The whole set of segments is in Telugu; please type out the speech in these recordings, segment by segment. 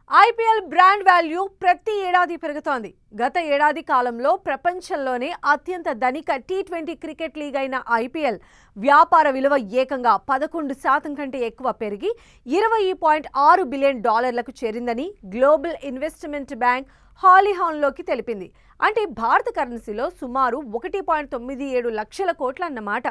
ఐపీఎల్ బ్రాండ్ వాల్యూ ప్రతి ఏడాది పెరుగుతోంది. గత ఏడాది కాలంలో ప్రపంచంలోనే అత్యంత ధనిక టీ20 క్రికెట్ లీగ్ అయిన ఐపీఎల్ వ్యాపార విలువ ఏకంగా 11% కంటే ఎక్కువ పెరిగి $20.6 బిలియన్ చేరిందని గ్లోబల్ ఇన్వెస్ట్మెంట్ బ్యాంక్ హాలీహాన్లోకి తెలిపింది. అంటే భారత కరెన్సీలో సుమారు 1.97 లక్షల కోట్ల అన్నమాట.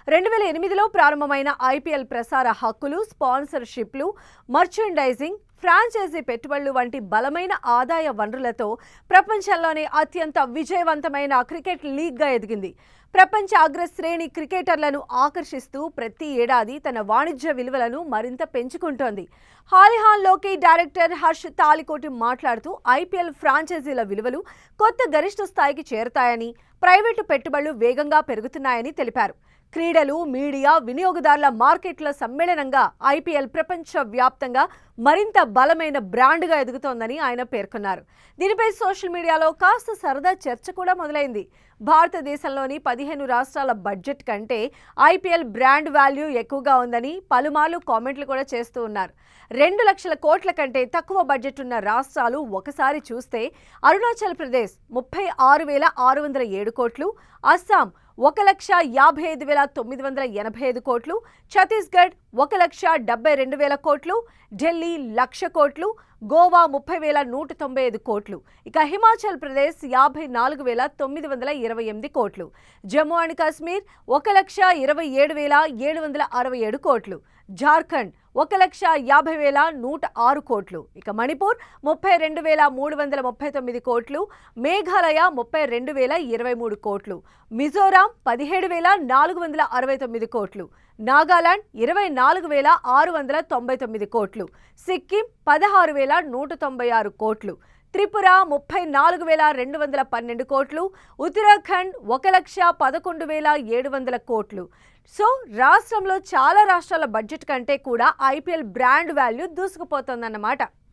2008లో ప్రారంభమైన ఐపీఎల్ ప్రసార హక్కులు, స్పాన్సర్షిప్లు, మర్చెండైజింగ్, ఫ్రాంచైజీ పెట్టుబడులు వంటి బలమైన ఆదాయ వనరులతో ప్రపంచంలోనే అత్యంత విజయవంతమైన క్రికెట్ లీగ్గా ఎదిగింది. ప్రపంచ అగ్రశ్రేణి క్రికెటర్లను ఆకర్షిస్తూ ప్రతి ఏడాది తన వాణిజ్య విలువలను మరింత పెంచుకుంటోంది. హాలీహాన్లోకి డైరెక్టర్ హర్ష్ తాలికోటి మాట్లాడుతూ ఐపీఎల్ ఫ్రాంచైజీల విలువలు కొత్త గరిష్ట స్థాయికి చేరుతాయని, ప్రైవేటు పెట్టుబడులు వేగంగా పెరుగుతున్నాయని తెలిపారు. క్రీడలు, మీడియా, వినియోగదారుల మార్కెట్ల సమ్మేళనంగా ఐపీఎల్ ప్రపంచ వ్యాప్తంగా మరింత బలమైన బ్రాండ్గా ఎదుగుతోందని ఆయన పేర్కొన్నారు. దీనిపై సోషల్ మీడియాలో కాస్త సరదా చర్చ కూడా మొదలైంది. భారతదేశంలోని 15 రాష్ట్రాల బడ్జెట్ కంటే ఐపీఎల్ బ్రాండ్ వాల్యూ ఎక్కువగా ఉందని పలుమార్లు కామెంట్లు కూడా చేస్తూ ఉన్నారు. 2 లక్షల కోట్ల కంటే తక్కువ బడ్జెట్ ఉన్న రాష్ట్రాలు ఒకసారి చూస్తే అరుణాచల్ ప్రదేశ్ 36,607 కోట్లు, అస్సాం 1,55,985 కోట్లు, ఛత్తీస్గఢ్ 1,72,000 కోట్లు, ఢిల్లీ 1,00,000 కోట్లు, గోవా 30,195 కోట్లు, ఇక హిమాచల్ ప్రదేశ్ 54,928 కోట్లు, జమ్మూ అండ్ కాశ్మీర్ 1,27,767 కోట్లు, జార్ఖండ్ 1,50,106 కోట్లు, ఇక మణిపూర్ 32,339 కోట్లు, మేఘాలయ 32,023 కోట్లు, మిజోరాం 17,469 కోట్లు, నాగాలాండ్ 24,699 కోట్లు, సిక్కిం 16,196 కోట్లు, త్రిపుర 34,212 కోట్లు, ఉత్తరాఖండ్ 1,11,700 కోట్లు. సో రాష్ట్రంలో చాలా రాష్ట్రాల బడ్జెట్ కంటే కూడా ఐపీఎల్ బ్రాండ్ వాల్యూ దూసుకుపోతోందన్నమాట.